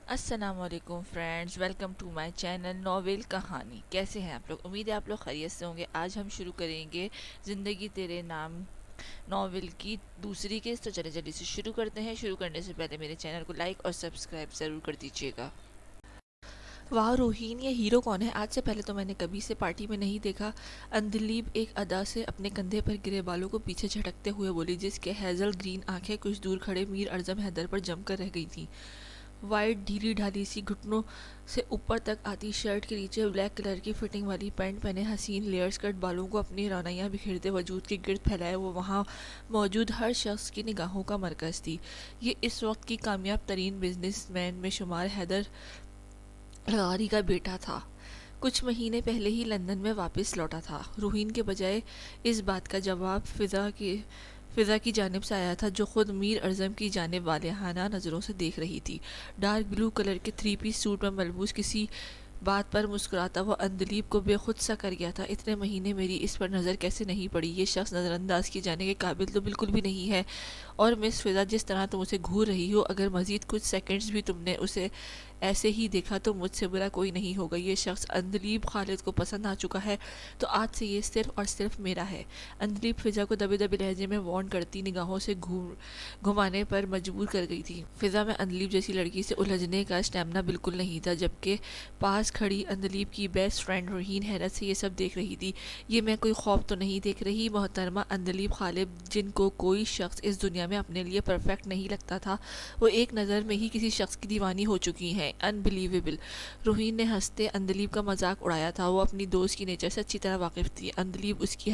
अस्सलामुअलैकुम friends, welcome to my channel novel कहानी। कैसे हैं आप लोग? उम्मीद है आप लोग खैरियत से होंगे। आज हम शुरू करेंगे ज़िंदगी तेरे नाम नॉवेल की दूसरी केस। तो चले जल्दी से शुरू करते हैं। शुरू करने से पहले मेरे चैनल को लाइक और सब्सक्राइब ज़रूर कर दीजिएगा। वाह रोहीन, ये हीरो कौन है? आज से पहले तो मैंने कभी से पार्टी में नहीं देखा। अंधलीब एक अदा से अपने कंधे पर गिरे बालों को पीछे झटकते हुए बोली, जिसके हेजल ग्रीन आंखें कुछ दूर खड़े मीर अर्जम हैदर पर जमकर रह गई थीं। वाइट ढीली ढाली सी घुटनों से ऊपर तक आती शर्ट के नीचे ब्लैक कलर की फिटिंग वाली पैंट पहने हसीन लेयर स्कर्ट बालों को अपनी रौनैयाँ बिखेरते वजूद के गिर्द फैलाए वो वहाँ मौजूद हर शख्स की निगाहों का मरकज़ थी। ये इस वक्त की कामयाब तरीन बिजनेसमैन में शुमार हैदर लगारी का बेटा था। कुछ महीने पहले ही लंदन में वापस लौटा था। रूहीन के बजाय इस बात का जवाब फिजा की जानिब से आया था, जो खुद मीर अर्जम की जानिब वालेहाना नज़रों से देख रही थी। डार्क ब्लू कलर के 3 पीस सूट में मलबूस किसी बात पर मुस्कुराता वो अंधलीब को बेखुद सा कर गया था। इतने महीने मेरी इस पर नज़र कैसे नहीं पड़ी? ये शख्स नज़रअंदाज किए जाने के काबिल तो बिल्कुल भी नहीं है। और मिस फिजा, जिस तरह तुम उसे घूर रही हो, अगर मज़ीद कुछ सेकंड्स भी तुमने उसे ऐसे ही देखा तो मुझसे बुरा कोई नहीं होगा। ये शख्स अंधलीब खालिद को पसंद आ चुका है, तो आज से ये सिर्फ और सिर्फ मेरा है। अंधलीब फिजा को दबे दबे लहजे में वार्न करती निगाहों से घुमाने पर मजबूर कर गई थी। फिजा में अंधलीब जैसी लड़की से उलझने का स्टेमिना बिल्कुल नहीं था, जबकि पास खड़ी अंधलीब की बेस्ट फ्रेंड रोहीन हैरत से ये सब देख रही थी। ये मैं कोई खौफ तो नहीं देख रही मोहतरमा अंधलीब खालिद, जिनको कोई शख्स इस दुनिया में अपने लिए परफेक्ट नहीं लगता था, वो एक नज़र में ही किसी शख्स की दीवानी हो चुकी हैं। अनबिलीवेबल। रोहीन ने हंसते अंधलीब का मजाक उड़ाया था। वो अपनी दोस्त की नेचर से अच्छी तरह वाकिफ थी। अंधलीब उसकी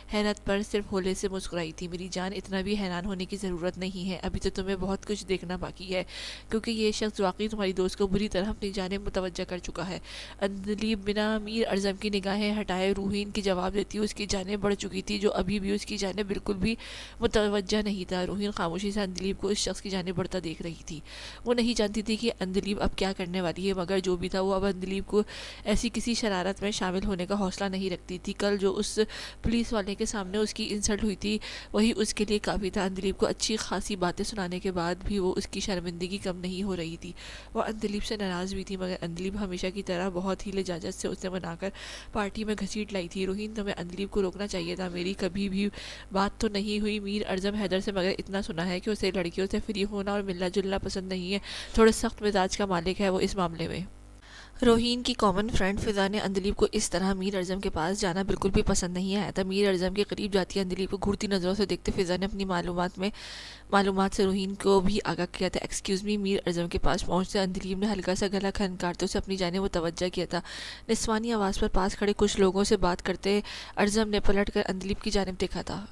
हैरत पर सिर्फ होले से मुस्कुराई थी। मेरी जान, इतना भी हैरान होने की ज़रूरत नहीं है। अभी तो तुम्हें बहुत कुछ देखना बाकी है, क्योंकि ये शख्स वाकई तुम्हारी दोस्त को बुरी तरह अपनी जानिब मुतवज्जा कर चुका है। अंधलीब बिना मीर अर्जम की निगाहें हटाए रूहीन की जवाब देती उसकी जानिब बढ़ चुकी थी, जो अभी भी उसकी जानिब बिल्कुल भी मुतवज्जा नहीं था। रूहीन खामोशी से अंधलीब को इस शख्स की जानिब बढ़ता देख रही थी। वो नहीं जानती थी कि अंधलीब अब क्या करने वाली है, मगर जो भी था वो अब अंधलीब को ऐसी किसी शरारत में शामिल होने का हौसला नहीं रखती थी। कल जो उस पुलिस वाले के सामने उसकी इंसल्ट हुई थी, वही उसके लिए काफ़ी था। अंधलीब को अच्छी खासी बातें सुनाने के बाद भी वो उसकी शर्मिंदगी कम नहीं हो रही थी। वह अंधलीब से नाराज़ भी थी, मगर अंधलीब हमेशा की तरह बहुत ही लजाजत से उसे मनाकर पार्टी में घसीट लाई थी। रोहिन, तुम्हें अंधलीब को रोकना चाहिए था। मेरी कभी भी बात तो नहीं हुई मीर अर्जम हैदर से, मगर इतना सुना है कि उसे लड़कियों से फ्री होना और मिलना जुलना पसंद नहीं है। थोड़े सख्त मिजाज का मालिक है वो इस मामले में। रोहीन की कॉमन फ्रेंड फिजा ने अंधलीब को इस तरह मीर अर्जम के पास जाना बिल्कुल भी पसंद नहीं आया था। मीर अर्जम के करीब जाती अंधलीब को घूरती नज़रों से देखते फिजा ने अपनी मालूमात से रोहीन को भी आगाह किया था। Excuse me. मीर अर्जम के पास पहुंचते अंधलीब ने हल्का सा गला खनकारते उसे अपनी जानिब मुतवज्जा किया था। निस्वानी आवाज़ पर पास खड़े कुछ लोगों से बात करते अर्जम ने पलट कर अंधलीब की जानिब देखा था,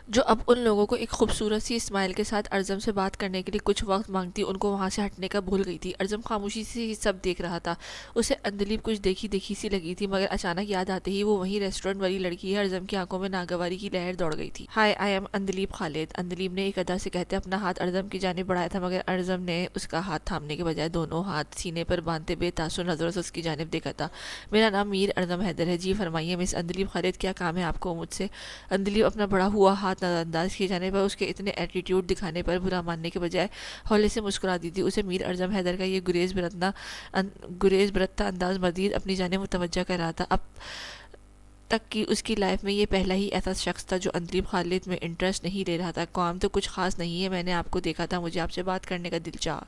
जो अब उन लोगों को एक खूबसूरत सी स्माइल के साथ अर्जम से बात करने के लिए कुछ वक्त मांगती उनको वहाँ से हटने का भूल गई थी। अर्जम खामोशी से ये सब देख रहा था। उसे अंधलीब कुछ देखी देखी सी लगी थी, मगर अचानक याद आते ही वो वही रेस्टोरेंट वाली लड़की है। अर्जम की आंखों में नागवारी की लहर दौड़ गई थी। हाय, आई एम अंधलीब खालिद। अंधलीब ने एक अदा से कहते अपना हाथ अर्जम की जानिब बढ़ाया था, मगर अर्जम ने उसका हाथ थामने के बजाय दोनों हाथ सीने पर बांधते बेतासुर नजरों से उसकी जानिब देखा था। मेरा नाम मीर अर्जम हैदर है। जी फरमाइए मिस अंधलीब खालिद, क्या काम है आपको मुझसे? अंधलीब अपना बढ़ा हुआ हाथ नज़रअंदाज किए जाने पर, उसके इतने एटीट्यूड दिखाने पर बुरा मानने के बजाय हौले से मुस्कुरा दी थी। उसे मीर अर्जम हैदर का ये गुरेज बरतता अंदाज मजीद अपनी जाने मुतवज्जा कर रहा था। अब तक कि उसकी लाइफ में ये पहला ही ऐसा शख्स था जो अंधलीब खालिद में इंटरेस्ट नहीं ले रहा था। काम तो कुछ खास नहीं है, मैंने आपको देखा था, मुझे आपसे बात करने का दिल चाहा,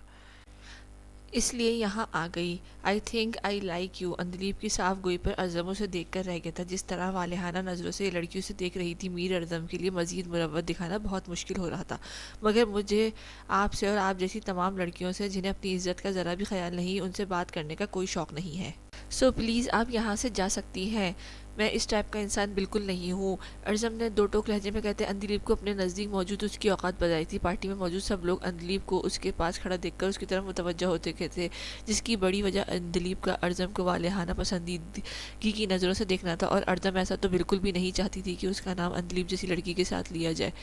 इसलिए यहाँ आ गई। I think I like you. Andleeb की साफ गोई पर अर्जम उसे देख कर रह गया था। जिस तरह वालेहाना नज़रों से लड़कियों से देख रही थी, मीर अर्जम के लिए मजीद मुरव्वत दिखाना बहुत मुश्किल हो रहा था। मगर मुझे आपसे और आप जैसी तमाम लड़कियों से जिन्हें अपनी इज्जत का ज़रा भी ख्याल नहीं, उनसे बात करने का कोई शौक़ नहीं है। सो प्लीज़ आप यहाँ से जा सकती हैं। मैं इस टाइप का इंसान बिल्कुल नहीं हूँ। अर्जम ने दो टोक लहजे में कहते अंधलीब को अपने नज़दीक मौजूद उसकी औकात बताई थी। पार्टी में मौजूद सब लोग अंधलीब को उसके पास खड़ा देखकर उसकी तरफ मुतवज्जा होते थे, जिसकी बड़ी वजह अंधलीब का अर्जम को वालेहाना पसंदीदगी की नज़रों से देखना था। और अर्जम ऐसा तो बिल्कुल भी नहीं चाहती थी कि उसका नाम अंधलीब जैसी लड़की के साथ लिया जाए।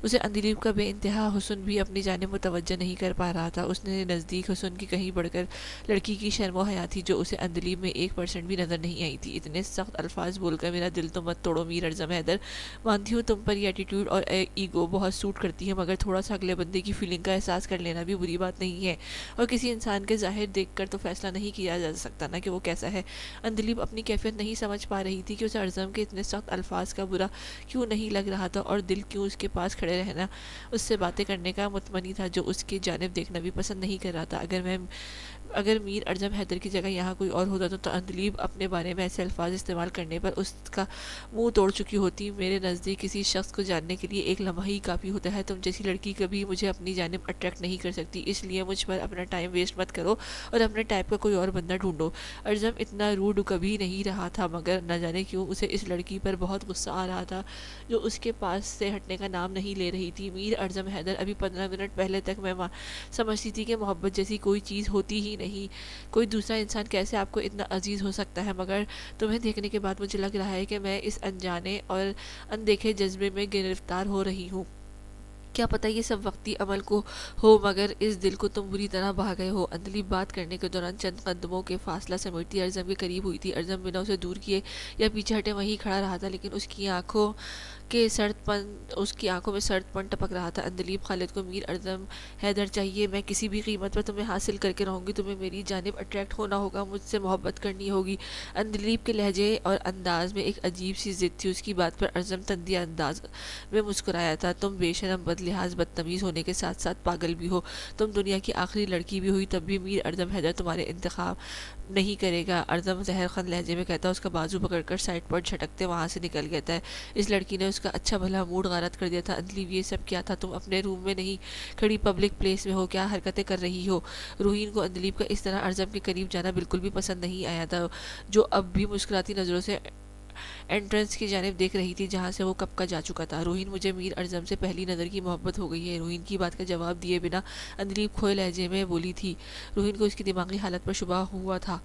उसे अंधलीब का बेइंतहा हुस्न भी अपनी जानिब मुतवज्जा नहीं कर पा रहा था। उसने नज़दीक हुस्न की कहीं बढ़कर लड़की की शर्म व हया थी, जो उसे अंधलीब में 1% भी नज़र नहीं आई थी। इतने सख्त अल्फाज अल्फाज बोलकर मेरा दिल तो मत तोड़ो मीर अर्ज़म हैदर। मानती हूँ तुम पर ये एटीट्यूड और ईगो बहुत सूट करती है, मगर थोड़ा सा अगले बंदे की फीलिंग का एहसास कर लेना भी बुरी बात नहीं है। और किसी इंसान के ज़ाहिर देखकर तो फैसला नहीं किया जा सकता ना कि वो कैसा है। अंदलीब अपनी कैफियत नहीं समझ पा रही थी कि उसे अर्ज़म के इतने सख्त अल्फाज का बुरा क्यों नहीं लग रहा था, और दिल क्यों उसके पास खड़े रहना, उससे बातें करने का मुतमनी था, जो उसकी जानिब देखना भी पसंद नहीं कर रहा था। अगर मीर अर्ज़म हैदर की जगह यहाँ कोई और होता तो अंदलीब अपने बारे में ऐसे अल्फाज इस्तेमाल करने पर उसका मुंह तोड़ चुकी होती। मेरे नज़दीक किसी शख्स को जानने के लिए एक लम्हा ही काफ़ी होता है। तुम जैसी लड़की कभी मुझे अपनी जानिब अट्रैक्ट नहीं कर सकती, इसलिए मुझ पर अपना टाइम वेस्ट मत करो और अपने टाइप का कोई और बंदा ढूंढो। अर्ज़म इतना रूड कभी नहीं रहा था, मगर न जाने क्यों उसे इस लड़की पर बहुत गुस्सा आ रहा था जो उसके पास से हटने का नाम नहीं ले रही थी। मीर अर्ज़म हैदर अभी 15 मिनट पहले तक मैं समझती थी कि मोहब्बत जैसी कोई चीज़ होती ही नहीं। कोई दूसरा इंसान कैसे आपको इतना अजीज़ हो सकता है, मगर तुम्हें देखने के बाद मुझे लग रहा है कि मैं इस अनजाने और अनदेखे जज्बे में गिरफ्तार हो रही हूँ। क्या पता ये सब वक्ती अमल को हो, मगर इस दिल को तुम बुरी तरह बहा गए हो। अंदलीब बात करने के दौरान चंद कदमों के फासला समेटती अर्ज़म के करीब हुई थी। अर्ज़म बिना उसे दूर किए या पीछे हटे वहीं खड़ा रहा था, लेकिन उसकी आंखों में सर्दपन टपक रहा था। अंदलीब खालिद को मीर अर्ज़म हैदर चाहिए, मैं किसी भी कीमत पर तुम्हें हासिल करके रहूँगी, तुम्हें मेरी जानिब अट्रैक्ट होना होगा, मुझसे मोहब्बत करनी होगी। अंदलीब के लहजे और अंदाज में एक अजीब सी जिद थी। उसकी बात पर अर्ज़म तंदी अंदाज में मुस्कुराया था। तुम बेशरम, बदलिहाज, बदतमीज़ होने के साथ साथ पागल भी हो। तुम दुनिया की आखिरी लड़की भी हुई तब भी मीर अर्ज़म हैदर तुम्हारे इंतखाब नहीं करेगा। अर्ज़म जहरखन लहजे में कहता, उसका बाजू पकड़कर साइड पर झटकते वहाँ से निकल गया था। इस लड़की ने उसका अच्छा भला मूड गारत कर दिया था। अंदलीब ये सब क्या था? तुम अपने रूम में नहीं खड़ी पब्लिक प्लेस में हो, क्या हरकतें कर रही हो? रूहीन को अंदलीब का इस तरह अर्ज़म के करीब जाना बिल्कुल भी पसंद नहीं आया था, जो अब भी मुस्कुराती नज़रों से एंट्रेंस की जानिब देख रही थी, जहाँ से वो कब का जा चुका था। रूहीन, मुझे मीर अर्ज़म से पहली नज़र की मोहब्बत हो गई है। रूहीन की बात का जवाब दिए बिना अंदलीब खोए लहजे में बोली थी। रूहीन को उसकी दिमागी हालत पर शुबा हुआ था।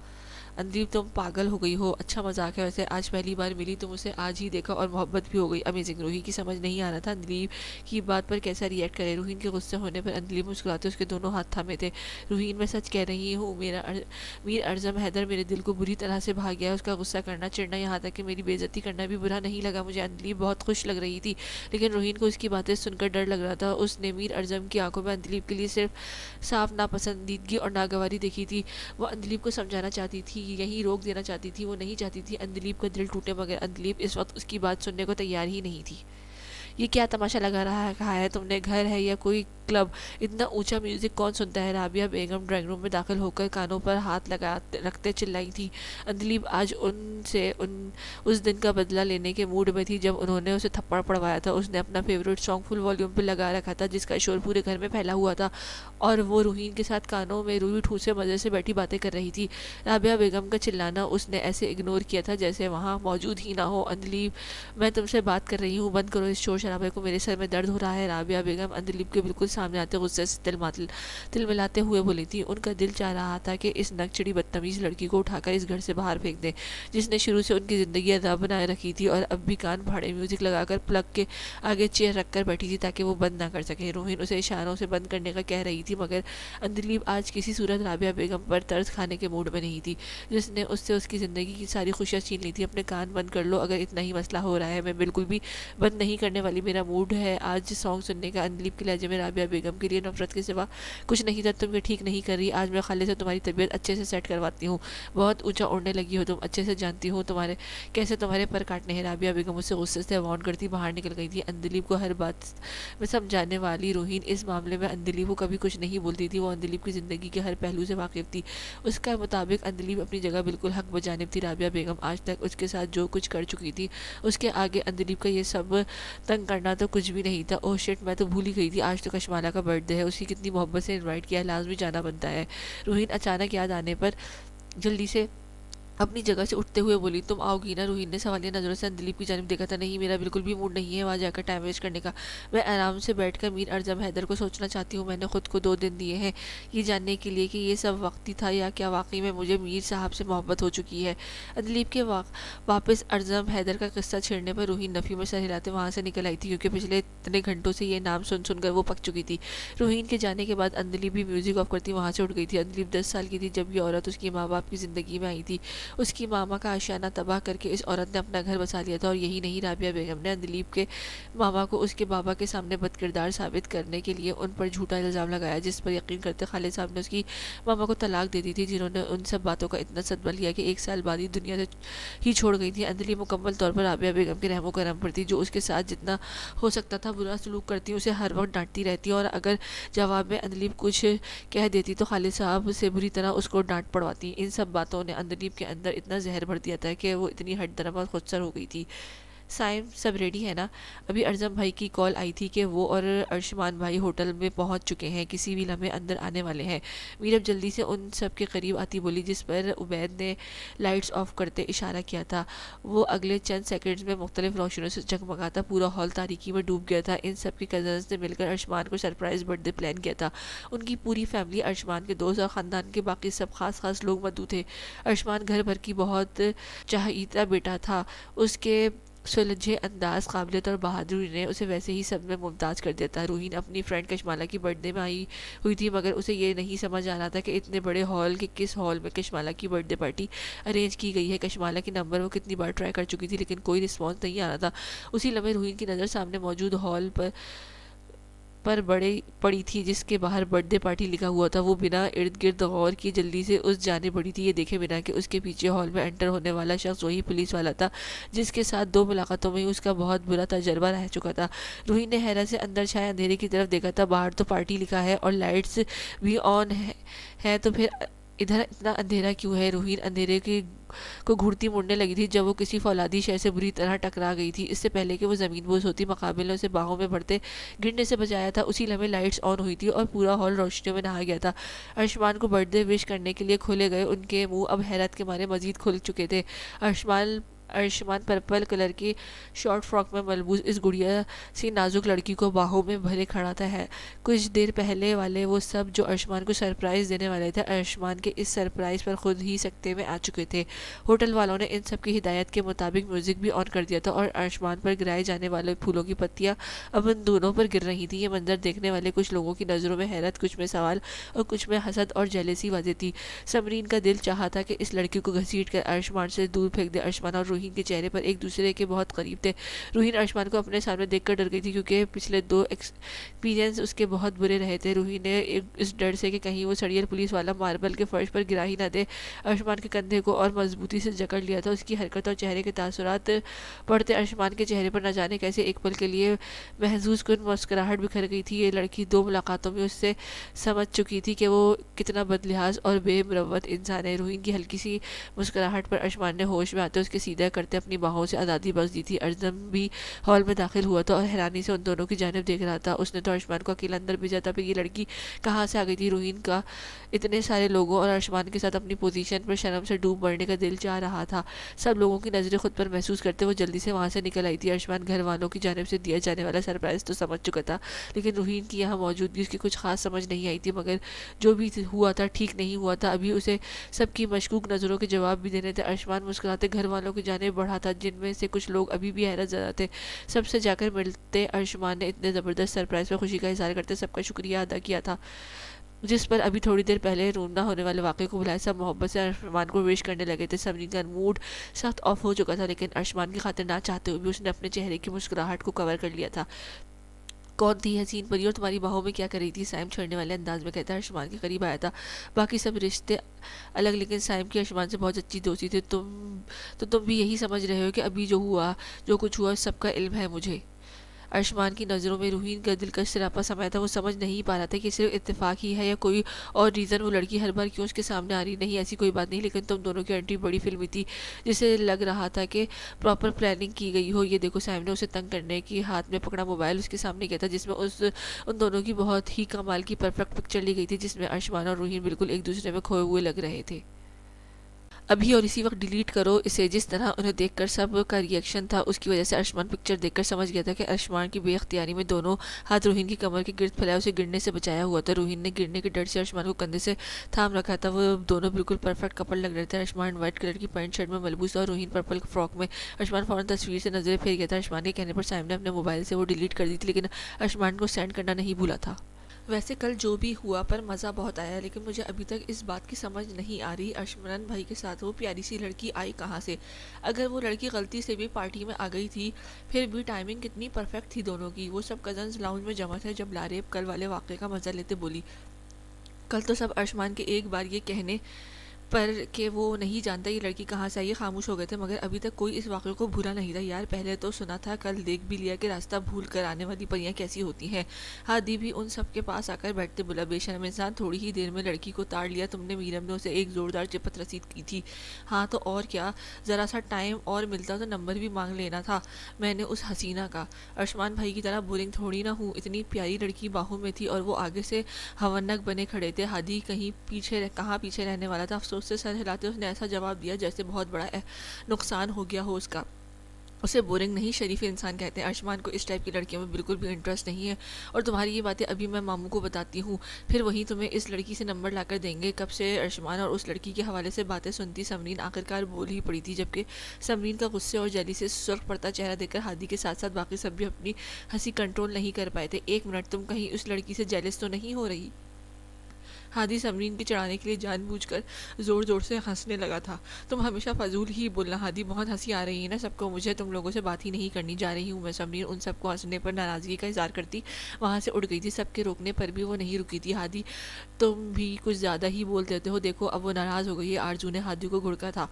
अंदलीब, तुम पागल हो गई हो। अच्छा मजाक है वैसे, आज पहली बार मिली तुम उसे, आज ही देखा और मोहब्बत भी हो गई। अमेजिंग। रूही की समझ नहीं आ रहा था अंदलीब की बात पर कैसा रिएक्ट करे। रूहीन के गुस्से होने पर अंदलीब मुस्कुराते उसके दोनों हाथ थामे थे। रूहीन, मैं सच कह रही हूँ, मीर अर्ज़म हैदर मेरे दिल को बुरी तरह से भाग गया है। उसका गुस्सा करना, चिढ़ना, यहाँ तक कि मेरी बेइज्जती करना भी बुरा नहीं लगा मुझे। अंदलीब बहुत खुश लग रही थी, लेकिन रूहीन को उसकी बातें सुनकर डर लग रहा था। उसने मीर अर्ज़म की आंखों में अंदलीब के लिए सिर्फ साफ नापसंदीदगी और नागवारी देखी थी। वो अंदलीब को समझाना चाहती थी, यही रोक देना चाहती थी। वो नहीं चाहती थी अंदलीब का दिल टूटे, मगर अंदलीब इस वक्त उसकी बात सुनने को तैयार ही नहीं थी। ये क्या तमाशा लगा रहा है, कहा है तुमने? घर है या कोई क्लब? इतना ऊंचा म्यूजिक कौन सुनता है? राबिया बेगम ड्राइंग रूम में दाखिल होकर कानों पर हाथ लगा रखते चिल्लाई थी। अंदलीब आज उस दिन का बदला लेने के मूड में थी जब उन्होंने उसे थप्पड़ पड़वाया था। उसने अपना फेवरेट सॉन्ग फुल वॉल्यूम पर लगा रखा था, जिसका शोर पूरे घर में फैला हुआ था, और वो रूहीन के साथ कानों में रूई ठूसे मजे से बैठी बातें कर रही थी। राबिया बेगम का चिल्लाना उसने ऐसे इग्नोर किया था जैसे वहाँ मौजूद ही ना हो। अंदलीब, मैं तुमसे बात कर रही हूँ, बंद करो इस शोर शराबे को, मेरे सर में दर्द हो रहा है। राबिया बेगम अंदलीब के बिल्कुल सामने आते गुस्से से तिल मिलाते हुए बोली थी। उनका दिल चाह रहा था कि इस नकचड़ी बदतमीज लड़की को उठाकर इस घर से बाहर फेंक दें, जिसने शुरू से उनकी ज़िंदगी अजाब बनाए रखी थी, और अब भी कान फाड़े म्यूजिक लगाकर प्लग के आगे चेयर रखकर बैठी थी ताकि वो बंद ना कर सके। रूहीन उसे इशारों से बंद करने का कह रही थी, मगर अंदलीब आज किसी सूरत राबिया बेगम पर तरस खाने के मूड में नहीं थी, जिसने उससे उसकी ज़िंदगी की सारी खुशियाँ छीन ली थी। अपने कान बंद कर लो, अगर इतना ही मसला हो रहा है। मैं बिल्कुल भी बंद नहीं करने वाली, मेरा मूड है आज सॉन्ग सुनने का। अंदलीब के लहजे में राबिया बेगम के लिए नफरत के सिवा कुछ नहीं था। तुम ये ठीक नहीं कर रही, आज मैं खाली से तुम्हारी तबीयत अच्छे से सेट करवाती हूँ। बहुत ऊंचा उड़ने लगी हो तुम, अच्छे से जानती हूँ कैसे तुम्हारे पर काटने हैं। राबिया बेगम उससे गुस्से से वार्न करती बाहर निकल गई थी। अंदलीब को हर बात में समझाने वाली रूहीन इस मामले में अंदलीब को कभी कुछ नहीं बोलती थी। वो अंदलीब की ज़िंदगी के हर पहलू से वाकिफ थी। उसका मुताबिक अंदलीब अपनी जगह बिल्कुल हक बजानिब थी। राबिया बेगम आज तक उसके साथ जो कुछ कर चुकी थी, उसके आगे अंदलीब का ये सब तंग करना तो कुछ भी नहीं था। ओह शिट, मैं तो भूल ही गई थी, आज तो कशमाला का बर्थडे है। उसकी कितनी मोहब्बत से इनवाइट किया है, लाजमी जाना बनता है। रूहीन अचानक याद आने पर जल्दी से अपनी जगह से उठते हुए बोली, तुम आओगी ना? रूहीन ने सवालिया नज़रों से अंदलीब की जानिब देखा था। नहीं, मेरा बिल्कुल भी मूड नहीं है वहाँ जाकर टाइम वेस्ट करने का। मैं आराम से बैठकर मीर अर्ज़म हैदर को सोचना चाहती हूँ। मैंने खुद को 2 दिन दिए हैं ये जानने के लिए कि ये सब वक्ती था या क्या वाकई में मुझे मीर साहब से मोहब्बत हो चुकी है। अंदलीब के वापस अर्ज़म हैदर का किस्सा छेड़ने पर रूहीन नफ़ी में सर हिलाते वहाँ से निकल आई थी, क्योंकि पिछले इतने घंटों से ये नाम सुन सुनकर वो पक चुकी थी। रूहीन के जाने के बाद अंदलीब भी म्यूज़िक ऑफ करती वहाँ से उठ गई थी। अंदलीब 10 साल की थी जब ये औरत उसकी माँ बाप की ज़िंदगी में आई थी। उसकी मामा का आशियाना तबाह करके इस औरत ने अपना घर बसा लिया था। और यही नहीं, राबिया बेगम ने दिलीप के मामा को उसके बाबा के सामने बदकिरदार साबित करने के लिए उन पर झूठा इल्ज़ाम लगाया, जिस पर यकीन करते खालिद साहब ने उसकी मामा को तलाक दे दी थी, जिन्होंने उन सब बातों का इतना सदमा लिया कि 1 साल बाद ही दुनिया से ही छोड़ गई थी। अंजलि मुकम्मल तौर पर राबिया बेगम के रहमो करम पर थी, जो उसके साथ जितना हो सकता था बुरा सलूक करती, उसे हर वक्त डांटती रहती। और अगर जवाब में अंजलि कुछ कह देती तो खालिद साहब से बुरी तरह उसको डांट पड़वाती। इन सब बातों ने अंजलि के अंदर इतना जहर भर दिया था कि वो इतनी हट दरम और खुदसर हो गई थी। साइम, सब रेडी है ना? अभी अर्जम भाई की कॉल आई थी कि वो और अर्शमान भाई होटल में पहुंच चुके हैं, किसी भी लम्हे अंदर आने वाले हैं। मीरब जल्दी से उन सब के करीब आती बोली, जिस पर उबैद ने लाइट्स ऑफ करते इशारा किया था। वो अगले चंद सेकंड्स में मुख्तलिफ रोशनियों से जगमगाता पूरा हॉल तारीकी में डूब गया था। इन सब के कजन्स ने मिलकर अर्शमान को सरप्राइज बर्थडे प्लान किया था। उनकी पूरी फैमिली, अर्शमान के दोस्त और ख़ानदान के बाकी सब खास खास लोग मौजूद थे। अर्शमान घर भर की बहुत चाहीता बेटा था। उसके सुलझे अंदाज, काबिलियत और बहादुरी ने उसे वैसे ही सब में मुमताज़ कर दिया था। रूहीन अपनी फ्रेंड कशमाला की बर्थडे में आई हुई थी, मगर उसे ये नहीं समझ आ रहा था कि इतने बड़े हॉल के किस हॉल में कशमाला की बर्थडे पार्टी अरेंज की गई है। कशमाला की नंबर वो कितनी बार ट्राई कर चुकी थी, लेकिन कोई रिस्पॉन्स नहीं आ रहा था। उसी लम्हे रूहीन की नज़र सामने मौजूद हॉल पर बड़े पड़ी थी, जिसके बाहर बर्थडे पार्टी लिखा हुआ था। वो बिना इर्द गिर्द गौर किए जल्दी से उस जाने पड़ी थी, ये देखे बिना कि उसके पीछे हॉल में एंटर होने वाला शख्स वही पुलिस वाला था, जिसके साथ 2 मुलाकातों में ही उसका बहुत बुरा तजर्बा रह चुका था। रूही ने हैरत से अंदर छाए अंधेरे की तरफ देखा था। बाहर तो पार्टी लिखा है और लाइट्स भी ऑन है तो फिर इधर इतना अंधेरा क्यों है? रूहीन अंधेरे की को घूरती मुड़ने लगी थी जब वो किसी फौलादी शय से बुरी तरह टकरा गई थी। इससे पहले कि वो ज़मीन बोझ होती, मुकाबले उसे बाहों में बढ़ते गिरने से बचाया था। उसी लम्हे लाइट्स ऑन हुई थी और पूरा हॉल रोशनियों में नहा गया था। अर्शमान को बर्थडे विश करने के लिए खोले गए उनके मुंह अब हैरत के मारे मजीद खुल चुके थे। अर्शमान पर्पल कलर की शॉर्ट फ्रॉक में मलबूस इस गुड़िया सी नाजुक लड़की को बाहों में भरे खड़ा था। है कुछ देर पहले वाले वो सब जो अर्शमान को सरप्राइज़ देने वाले थे, अर्शमान के इस सरप्राइज़ पर खुद ही सकते में आ चुके थे। होटल वालों ने इन सब की हिदायत के मुताबिक म्यूज़िक भी ऑन कर दिया था और अर्शमान पर गिराए जाने वाले फूलों की पत्तियां अब उन दोनों पर गिर रही थी। ये मंजर देखने वाले कुछ लोगों की नज़रों में हैरत, कुछ में सवाल और कुछ में हसद और जेलेसी वाज़ेह थी। समरीन का दिल चाहा था कि इस लड़की को घसीट कर अर्शमान से दूर फेंक दे। अर्शमान और रूहीन के चेहरे पर एक दूसरे के बहुत करीब थे। रूहीन अर्शमान को अपने सामने देखकर डर गई थी, क्योंकि पिछले 2 एक्सपीरियंस उसके बहुत बुरे रहे थे। रूहीन ने इस डर से कि कहीं वो सड़ियल पुलिस वाला मार्बल के फर्श पर गिरा ही ना दे, अर्शमान के कंधे को और मजबूती से जकड़ लिया था। उसकी हरकत और चेहरे के तासुरात पड़ते अर्शमान के चेहरे पर न जाने कैसे एक पल के लिए महजूज कुन मुस्कुराहट बिखर गई थी। ये लड़की 2 मुलाकातों में उससे समझ चुकी थी कि वो कितना बदलिहाज और बेमरवत इंसान है। रूहीन की हल्की सी मुस्कुराहट पर अर्शमान ने होश में आते उसके सीधा करते अपनी बाहों से आज़ादी बख्श दी थी। अर्जम भी हॉल में दाखिल हुआ था और हैरानी से उन दोनों की जानिब देख रहा था। उसने तो अर्शमान को अकेला अंदर भेजा था, फिर ये लड़की कहाँ से आ गई थी? रूहीन का इतने सारे लोगों और अर्शमान के साथ अपनी पोजीशन पर शर्म से डूब मरने का दिल चाह रहा था। सब लोगों की नज़रें खुद पर महसूस करते वो जल्दी से वहाँ से निकल आई थी। अर्शमान घर वालों की जानिब से दिया जाने वाला सरप्राइज़ तो समझ चुका था, लेकिन रूहीन की यहाँ मौजूदगी उसकी कुछ खास समझ नहीं आई थी। मगर जो भी हुआ था ठीक नहीं हुआ था। अभी उसे सबकी मशकूक नज़रों के जवाब भी देने थे। अर्शमान मुस्कुराते घर वालों की जानिब बढ़ा था, जिनमें से कुछ लोग अभी भी हैरत ज़दा थे। सबसे जाकर मिलते अर्शमान ने इतने ज़बरदस्त सरप्राइज़ पर खुशी का इज़हार करते सबका शुक्रिया अदा किया था, जिस पर अभी थोड़ी देर पहले रूमना होने वाले वाक़े को बुलाए सब मोहब्बत से अर्शमान को विश करने लगे थे। समरीन का मूड सख्त ऑफ हो चुका था, लेकिन अर्शमान की खातिर ना चाहते हुए भी उसने अपने चेहरे की मुस्कुराहट को कवर कर लिया था। कौन थी हसीन परी और तुम्हारी बाहों में क्या कर रही थी? साइम छेड़ने वाले अंदाज में कहता अर्शमान के करीब आया था। बाकी सब रिश्ते अलग, लेकिन साइम की अर्शमान से बहुत अच्छी दोस्ती थी। तुम भी यही समझ रहे हो कि अभी जो कुछ हुआ सबका इल्म है मुझे? अर्शमान की नज़रों में रूहीन का दिलकश सरापा समाया था। वो समझ नहीं पा रहा था कि सिर्फ इत्तेफाक ही है या कोई और रीज़न। वो लड़की हर बार क्यों उसके सामने आ रही? नहीं, ऐसी कोई बात नहीं, लेकिन तुम दोनों की एंट्री बड़ी फिल्मी थी, जिसे लग रहा था कि प्रॉपर प्लानिंग की गई हो। ये देखो, साइम ने उसे तंग करने की हाथ में पकड़ा मोबाइल उसके सामने किया था, जिसमें उन दोनों की बहुत ही कमाल की परफेक्ट पिक्चर ली गई थी, जिसमें अर्शमान और रूहीन बिल्कुल एक दूसरे में खोए हुए लग रहे थे। अभी और इसी वक्त डिलीट करो इसे। जिस तरह उन्हें देखकर सब का रिएक्शन था, उसकी वजह से अर्शमान पिक्चर देखकर समझ गया था कि अर्शमान की बेख्तियारी में दोनों हाथ रूहीन की कमर के गिर्द फैलाए उसे गिरने से बचाया हुआ था। रूहीन ने गिरने के डर से अर्शमान को कंधे से थाम रखा था। वो दोनों बिल्कुल परफेक्ट कपल लग रहे थे। अर्शमान व्हाइट कलर की पैंट शर्ट में मलबूस और रूहीन पर्पल फ्रॉक में। अर्शमान फ़ौरन तस्वीर से नजरें फेर गया था। अर्शमान के कहने पर साइम ने अपने मोबाइल से वो डिलीट कर दी थी, लेकिन अर्शमान को सेंड करना नहीं भूला था। वैसे कल जो भी हुआ पर मज़ा बहुत आया, लेकिन मुझे अभी तक इस बात की समझ नहीं आ रही अर्शमरन भाई के साथ वो प्यारी सी लड़की आई कहाँ से। अगर वो लड़की गलती से भी पार्टी में आ गई थी, फिर भी टाइमिंग कितनी परफेक्ट थी दोनों की। वो सब कजन्स लाउंज में जमा थे जब लारेब कल वाले वाक़े का मज़ा लेते बोली, कल तो सब अर्शमान के एक बार ये कहने पर कि वो नहीं जानता ये लड़की कहाँ से आई है खामोश हो गए थे, मगर अभी तक कोई इस वाक़े को भूला नहीं था। यार पहले तो सुना था, कल देख भी लिया कि रास्ता भूल कर आने वाली परियां कैसी होती हैं। हादी भी उन सब के पास आकर बैठते बोला, बेशर्म इंसान, थोड़ी ही देर में लड़की को ताड़ लिया तुमने। मीरम ने उसे एक ज़ोरदार चिपत रसीद की थी। हाँ तो और क्या, ज़रा सा टाइम और मिलता तो नंबर भी मांग लेना था मैंने उस हसीना का। अर्शमान भाई की तरह बोरिंग थोड़ी ना हूँ, इतनी प्यारी लड़की बाहों में थी और वो आगे से हवन्नक बने खड़े थे। हादी कहीं पीछे कहाँ पीछे रहने वाला था। अफसोस से सर हिलाते उसने ऐसा जवाब दिया जैसे बहुत बड़ा नुकसान हो गया हो उसका। उसे बोरिंग नहीं, शरीफ इंसान कहते हैं। अर्शमान को इस टाइप की लड़कियों में बिल्कुल भी इंटरेस्ट नहीं है, और तुम्हारी ये बातें अभी मैं मामू को बताती हूँ, फिर वही तुम्हें इस लड़की से नंबर लाकर देंगे। कब से अर्शमान और उस लड़की के हवाले से बातें सुनती समरीन आखिरकार बोल ही पड़ी थी, जबकि समरीन का गुस्से और जली से सुर्ख पड़ता चेहरा देखकर हादी के साथ साथ बाकी सब भी अपनी हंसी कंट्रोल नहीं कर पाए थे। एक मिनट, तुम कहीं उस लड़की से जेलस तो नहीं हो रही? हादी समरीन के चढ़ाने के लिए जानबूझकर जोर जोर से हंसने लगा था। तुम हमेशा फजूल ही बोलना हादी, बहुत हंसी आ रही है ना सबको, मुझे तुम लोगों से बात ही नहीं करनी। जा रही हूँ मैं। समरीन उन सबको हंसने पर नाराजगी का इजहार करती वहाँ से उड़ गई थी। सबके रोकने पर भी वो नहीं रुकी थी। हादी तुम भी कुछ ज़्यादा ही बोल देते हो, देखो अब वो नाराज़ हो गई है। आरजू ने हादी को घुड़का था।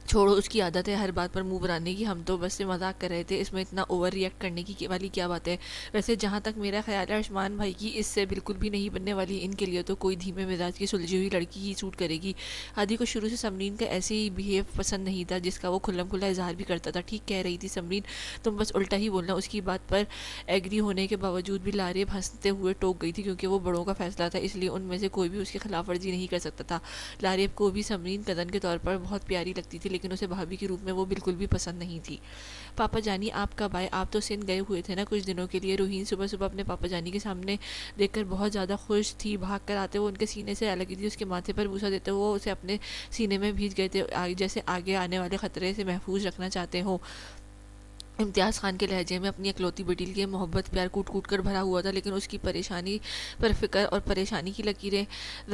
छोड़ो, उसकी आदत है हर बात पर मुंह बनाने की, हम तो बस से मजाक कर रहे थे, इसमें इतना ओवर रिएक्ट करने की वाली क्या बात है। वैसे जहाँ तक मेरा ख्याल है अर्शमान भाई की इससे बिल्कुल भी नहीं बनने वाली। इनके लिए तो कोई धीमे मिजाज की सुलझी हुई लड़की ही सूट करेगी। हादी को शुरू से समरीन का ऐसे ही बिहेव पसंद नहीं था, जिसका वो खुल्लम खुल्ला इजहार भी करता था। ठीक कह रही थी समरीन, तुम बस उल्टा ही बोलना। उसकी बात पर एग्री होने के बावजूद भी लारेब हंसते हुए टोक गई थी, क्योंकि वो बड़ों का फैसला था, इसलिए उनमें से कोई भी उसकी खिलाफ वर्जी नहीं कर सकता था। लारेब को भी समरीन कदन के तौर पर बहुत प्यारी लगती थी, लेकिन उसे भाभी के रूप में वो बिल्कुल भी पसंद नहीं थी। पापा जानी आप कब आए? आप तो सिंध गए हुए थे ना कुछ दिनों के लिए। रूहीन सुबह सुबह अपने पापा जानी के सामने देखकर बहुत ज़्यादा खुश थी। भाग कर आते हुए उनके सीने से लगी थी, उसके माथे पर बूसा देते हुए उसे अपने सीने में भीज गए थे, जैसे आगे आने वाले खतरे से महफूज रखना चाहते हो। इम्तियाज़ खान के लहजे में अपनी इकलौती बेटी के मोहब्बत प्यार कूट कूट कर भरा हुआ था, लेकिन उसकी परेशानी पर फिक्र और परेशानी की लकीरें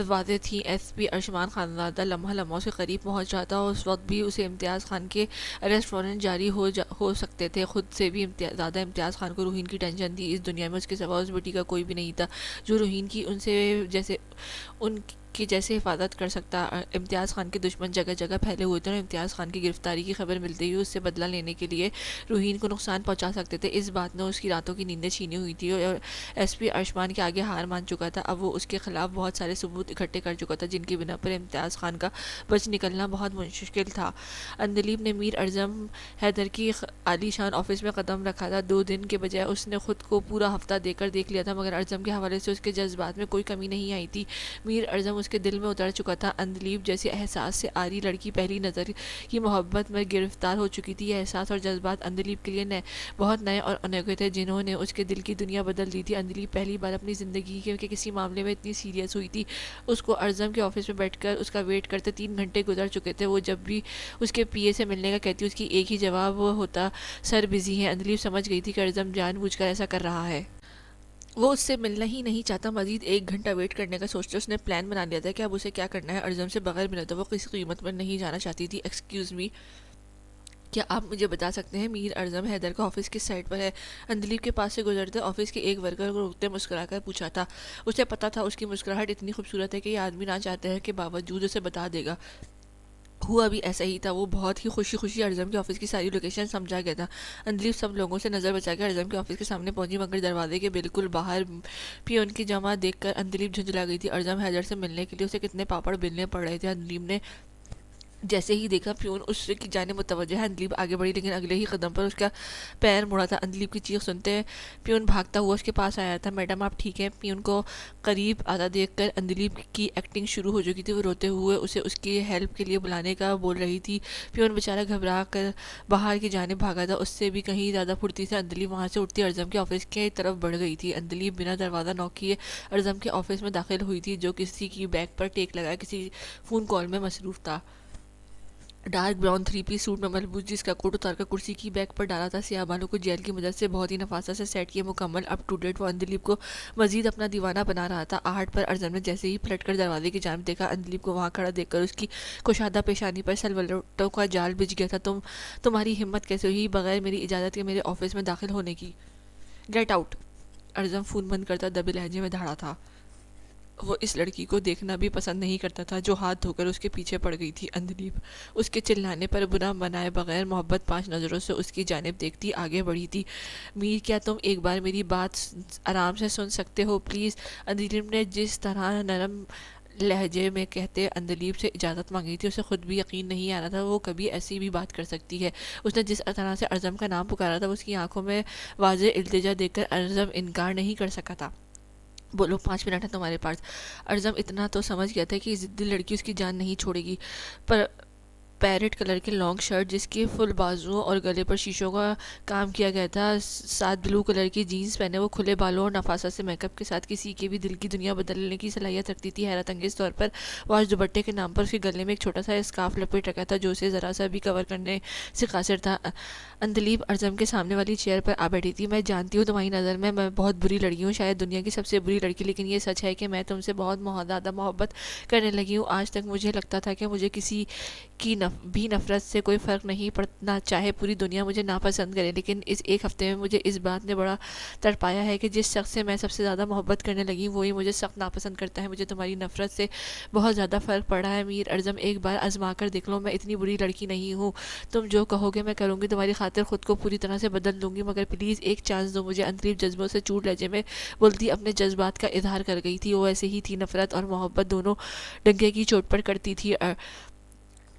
वाज़ेह थीं। एसपी अर्शमान खानज़ादा लम्हा लम्हा उसके करीब पहुंच रहा था, और उस वक्त भी उसे इम्तियाज़ खान के अरेस्ट वारंट जारी हो सकते थे। खुद से भी ज़्यादा इम्तियाज़ खान को रूहीन की टेंशन थी। इस दुनिया में उसके सिवा उस बेटी का कोई भी नहीं था जो रूहीन की उनकी जैसे हिफाजत कर सकता। इम्तियाज़ खान के दुश्मन जगह जगह फैले हुए थे, और इम्तियाज़ खान की गिरफ्तारी की खबर मिलते ही उससे बदला लेने के लिए रूहीन को नुकसान पहुंचा सकते थे। इस बात ने उसकी रातों की नींदें छीनी हुई थी, और एसपी अर्शमान के आगे हार मान चुका था। अब वो उसके खिलाफ बहुत सारे सबूत इकट्ठे कर चुका था, जिनकी बिना पर इम्तियाज़ खान का बच निकलना बहुत मुश्किल था। अंदलीब ने मीर अर्जम हैदर की आलीशान ऑफिस में कदम रखा था। 2 दिन के बजाय उसने खुद को पूरा हफ्ता देकर देख लिया था, मगर अर्जम के हवाले से उसके जज्बात में कोई कमी नहीं आई थी। मीर अर्जम उसके दिल में उतर चुका था। अंदलीब जैसी एहसास से आरी लड़की पहली नज़र की मोहब्बत में गिरफ्तार हो चुकी थी। यह एहसास और जज्बात अंदलीब के लिए बहुत नए और अनोखे थे, जिन्होंने उसके दिल की दुनिया बदल दी थी। अंदलीब पहली बार अपनी ज़िंदगी के किसी मामले में इतनी सीरियस हुई थी। उसको अर्जम के ऑफिस में बैठकर उसका वेट करते 3 घंटे गुजर चुके थे। वो जब भी उसके पीए से मिलने का कहती, उसकी एक ही जवाब होता, सर बिजी है। अंदलीब समझ गई थी कि अर्जम जानबूझकर ऐसा कर रहा है, वो उससे मिलना ही नहीं चाहता। मजीद 1 घंटा वेट करने का सोचते उसने प्लान बना लिया था कि अब उसे क्या करना है। अर्जम से बगैर मिले तो वो किसी कीमत पर नहीं जाना चाहती थी। एक्सक्यूज़ मी, क्या आप मुझे बता सकते हैं मीर अर्जम हैदर का ऑफिस किस साइड पर है? अंदलीब के पास से गुजरते ऑफिस के एक वर्कर को रुकते मुस्कुराकर पूछा था। उसे पता था उसकी मुस्कुराहट इतनी खूबसूरत है कि ये आदमी ना चाहते हैं के बावजूद उसे बता देगा। हुआ भी ऐसा ही था। वो बहुत ही खुशी खुशी अर्जम के ऑफिस की सारी लोकेशन समझा गया था। अंदलीब सब लोगों से नज़र बचाकर अर्जम के ऑफिस के सामने पहुंची, मगर दरवाजे के बिल्कुल बाहर पियोन की जमा देखकर अंदलीब झुंझला गई थी। अर्जम हैदर से मिलने के लिए उसे कितने पापड़ बेलने पड़ रहे थे। अंदलीब ने जैसे ही देखा प्यून उससे की जाने मुतवज्जह है, अंदलीब आगे बढ़ी, लेकिन अगले ही कदम पर उसका पैर मुड़ा था। अंदलीब की चीख सुनते प्यून भागता हुआ उसके पास आया था। मैडम आप ठीक हैं? प्यून को करीब आता देखकर अंदलीब की एक्टिंग शुरू हो चुकी थी। वो रोते हुए उसे उसकी हेल्प के लिए बुलाने का बोल रही थी। प्यून बेचारा घबरा कर बाहर की जाने भागा था। उससे भी कहीं ज़्यादा फुर्ती से अंदलीब वहाँ से उठती अर्जम के ऑफिस की तरफ बढ़ गई थी। अंदलीब बिना दरवाज़ा नॉक किए अर्जम के ऑफिस में दाखिल हुई थी, जो किसी की बैग पर टेक लगाए किसी फ़ोन कॉल में मसरूफ़ था। Dark brown three piece suit में मलबूस जिसका कोट उतारकर कुर्सी की बैग पर डाला था। सियाह बालों को जेल की मदद से बहुत ही नफासा से सेट किए मुकम्मल अप टू डेट वो अंधलीप को मजीद अपना दीवाना बना रहा था। आहट पर अर्जन ने जैसे ही पलटकर दरवाजे की जानिब देखा, अंधलीप को वहां खड़ा देखकर उसकी कुशादा पेशानी पर सलवटों का जाल बिछ गया था। तुम्हारी हिम्मत कैसे हुई बगैर मेरी इजाज़त के मेरे ऑफिस में दाखिल होने की? Get out! अर्जम फोन बंद करता दबे लहजे में धाड़ा था। वो इस लड़की को देखना भी पसंद नहीं करता था जो हाथ धोकर उसके पीछे पड़ गई थी। अंधलीप उसके चिल्लाने पर बुरा मनाए बगैर मोहब्बत 5 नज़रों से उसकी जानिब देखती आगे बढ़ी थी। मीर, क्या तुम एक बार मेरी बात आराम से सुन सकते हो प्लीज़? अंधलीप ने जिस तरह नरम लहजे में कहते अंधलीप से इजाज़त मांगी थी, उसे खुद भी यकीन नहीं आ रहा था वो कभी ऐसी भी बात कर सकती है। उसने जिस तरह से अर्जम का नाम पुकारा था उसकी आंखों में वाज़े इल्तिजा देखकर अर्जम इनकार नहीं कर सका था। बोलो, 5 मिनट है तुम्हारे पास। अर्जम इतना तो समझ गया था कि जिद्दी लड़की उसकी जान नहीं छोड़ेगी, पर पैरेट कलर के लॉन्ग शर्ट जिसके फुल बाजुओं और गले पर शीशों का काम किया गया था, साथ ब्लू कलर की जीन्स पहने वो खुले बालों और नफासा से मेकअप के साथ किसी के भी दिल की दुनिया बदलने की सलाहियत रखती थी। हैरत अंगेज तौर पर वो आज दुपट्टे के नाम पर उसके गले में एक छोटा सा स्कार्फ लपेट रखा था जो उसे ज़रा सा भी कवर करने से कासिर था। अंधलीप अर्जम के सामने वाली चेयर पर आ बैठी थी। मैं जानती हूँ तुम्हारी नज़र में मैं बहुत बुरी लड़की हूँ, शायद दुनिया की सबसे बुरी लड़की, लेकिन ये सच है कि मैं तुमसे बहुत ज़्यादा मोहब्बत करने लगी हूँ। आज तक मुझे लगता था कि मुझे किसी की भी नफरत से कोई फ़र्क नहीं पड़ना, चाहे पूरी दुनिया मुझे नापसंद करे, लेकिन इस एक हफ्ते में मुझे इस बात ने बड़ा तड़पाया है कि जिस शख्स से मैं सबसे ज़्यादा मोहब्बत करने लगी वही मुझे सख्त नापसंद करता है। मुझे तुम्हारी नफरत से बहुत ज़्यादा फ़र्क पड़ा है मीर अर्जम, एक बार आजमा कर देख लो, मैं इतनी बुरी लड़की नहीं हूँ। तुम जो कहोगे मैं करूँगी, तुम्हारी खातिर खुद को पूरी तरह से बदल दूंगी, मगर प्लीज़ एक चांस दो मुझे। अंतरीब जज्बों से चूर लहजे में बोलती अपने जज्बात का इजहार कर गई थी। वो ऐसे ही थी, नफरत और मोहब्बत दोनों डंके की चोट पर करती थी।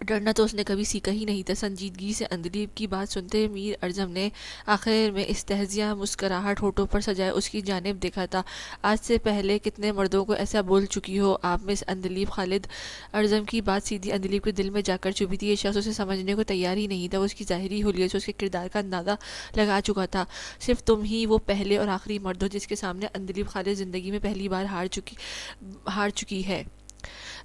डरना तो उसने कभी सीखा ही नहीं था। संजीदगी से अंधलीप की बात सुनते मीर अर्जम ने आखिर में इस्तेहजिया मुस्कराहट होठों पर सजाए उसकी जानिब देखा था। आज से पहले कितने मर्दों को ऐसा बोल चुकी हो आप मिस अंधलीप? खालिद अर्जम की बात सीधी अंधलीप के दिल में जाकर चुभी थी। ये शख्स उसे समझने को तैयार ही नहीं था। वो उसकी ज़ाहिरी हुलियत से उसके किरदार का अंदाज़ा लगा चुका था। सिर्फ तुम ही वो पहले और आखिरी मर्द हो जिसके सामने अंधलीप खालिद ज़िंदगी में पहली बार हार चुकी है।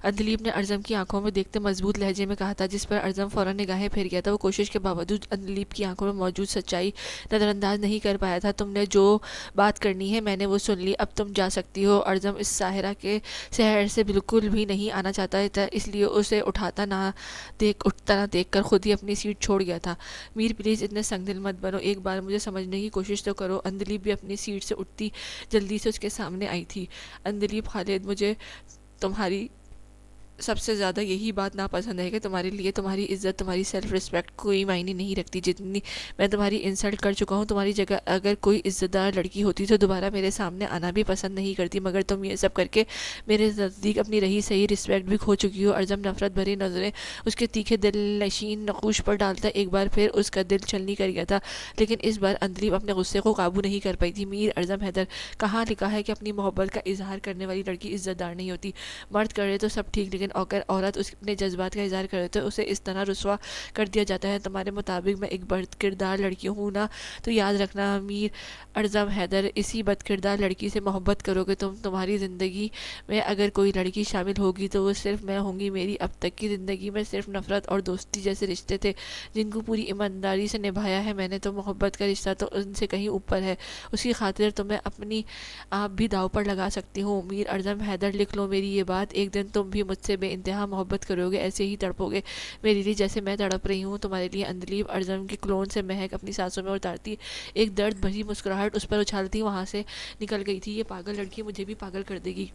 अंधलीप ने अर्जम की आंखों में देखते मजबूत लहजे में कहा था, जिस पर अर्जम फौरन निगाहें फेर गया था। वो कोशिश के बावजूद अंधलीप की आंखों में मौजूद सच्चाई नज़रअंदाज नहीं कर पाया था। तुमने जो बात करनी है मैंने वो सुन ली, अब तुम जा सकती हो। अर्जम इस साहिरा के शहर से बिल्कुल भी नहीं आना चाहता था, इसलिए उसे उठता ना देख कर खुद ही अपनी सीट छोड़ गया था। मीर प्लीज़ इतने संगदिल मत बनो, एक बार मुझे समझने की कोशिश तो करो। अंधलीप भी अपनी सीट से उठती जल्दी से उसके सामने आई थी। अंधलीप, खालिद मुझे तुम्हारी सबसे ज़्यादा यही बात नापसंद है कि तुम्हारे लिए तुम्हारी इज्जत, तुम्हारी सेल्फ रिस्पेक्ट कोई मायने नहीं रखती। जितनी मैं तुम्हारी इंसल्ट कर चुका हूँ, तुम्हारी जगह अगर कोई इज्जतदार लड़की होती तो दोबारा मेरे सामने आना भी पसंद नहीं करती, मगर तुम ये सब करके मेरे नज़दीक अपनी रही सही रिस्पेक्ट भी खो चुकी हो। अर्जम नफरत भरी नज़रें उसके तीखे दिल नशीन नकूश पर डालता एक बार फिर उसका दिल छलनी कर गया था, लेकिन इस बार अंधलीप अपने गुस्से को काबू नहीं कर पाई थी। मीर अर्जम हैदर, कहाँ लिखा है कि अपनी मोहब्बत का इजहार करने वाली लड़की इज्जतदार नहीं होती? मर्द करे तो सब ठीक, लेकिन अगर औरत अपने जज्बात का इजहार करे तो उसे इस तरह रुसवा कर दिया जाता है। तुम्हारे मुताबिक मैं एक बद किरदार लड़की हूँ ना? तो याद रखना मीर अर्जम हैदर, इसी बद किरदार लड़की से मोहब्बत करोगे तुम। तुम्हारी ज़िंदगी में अगर कोई लड़की शामिल होगी तो वो सिर्फ मैं होंगी। मेरी अब तक की ज़िंदगी में सिर्फ नफरत और दोस्ती जैसे रिश्ते थे जिनको पूरी ईमानदारी से निभाया है मैंने, तो मोहब्बत का रिश्ता तो उनसे कहीं ऊपर है। उसकी खातिर तो मैं अपनी आप भी दाव पर लगा सकती हूँ। मीर अर्जम हैदर, लिख लो मेरी ये बात, एक दिन तुम भी मुझसे बेइंतहा मोहब्बत करोगे, ऐसे ही तड़पोगे मेरे लिए जैसे मैं तड़प रही हूँ तुम्हारे लिए। अंधलीप अर्जम के क्लोन से महक अपनी सांसों में उतारती एक दर्द भरी मुस्कुराहट उस पर उछालती वहाँ से निकल गई थी। ये पागल लड़की मुझे भी पागल कर देगी।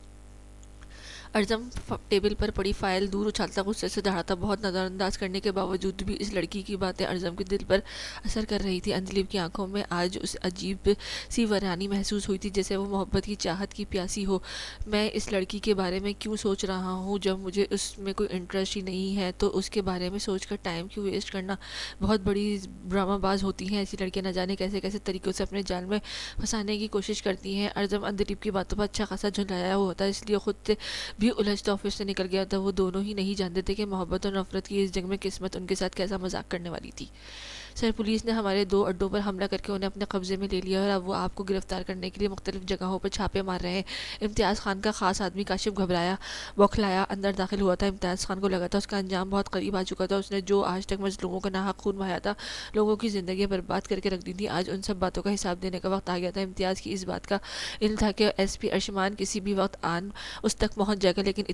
अर्जम टेबल पर पड़ी फाइल दूर उछालता गुस्से से दहाड़ा था। बहुत नज़रअंदाज करने के बावजूद भी इस लड़की की बातें अर्जम के दिल पर असर कर रही थी। अंधलीप की आंखों में आज उस अजीब सी वरानी महसूस हुई थी जैसे वो मोहब्बत की चाहत की प्यासी हो। मैं इस लड़की के बारे में क्यों सोच रहा हूँ जब मुझे उसमें कोई इंटरेस्ट ही नहीं है, तो उसके बारे में सोच कर टाइम क्यों वेस्ट करना। बहुत बड़ी ड्रामाबाज होती हैं ऐसी लड़कियाँ, न जाने कैसे कैसे तरीक़ों से अपने जाल में फंसाने की कोशिश करती हैं। अर्जम अंधलीप की बातों पर अच्छा खासा झुंझलाया हुआ था, इसलिए खुद से भी उलझता ऑफिस से निकल गया था। वो दोनों ही नहीं जानते थे कि मोहब्बत और नफरत की इस जंग में किस्मत उनके साथ कैसा मजाक करने वाली थी। सर, पुलिस ने हमारे 2 अड्डों पर हमला करके उन्हें अपने कब्जे में ले लिया और अब वो आपको गिरफ्तार करने के लिए मुख्तलिफ जगहों पर छापे मार रहे हैं। इम्तियाज़ खान का खास आदमी काशिफ घबराया, बौखलाया अंदर दाखिल हुआ था। इम्तियाज़ खान को लगा था उसका अंजाम बहुत करीब आ चुका था। उसने जो आज तक मजलूमों का नाहक खून बहाया था, लोगों की ज़िंदगी बर्बाद करके रख दी थी, आज उन सब बातों का हिसाब देने का वक्त आ गया था। इम्तियाज़ की इस बात का इल्म था कि एसपी अरशमान किसी भी वक्त आन उस तक पहुंच जाएगा, लेकिन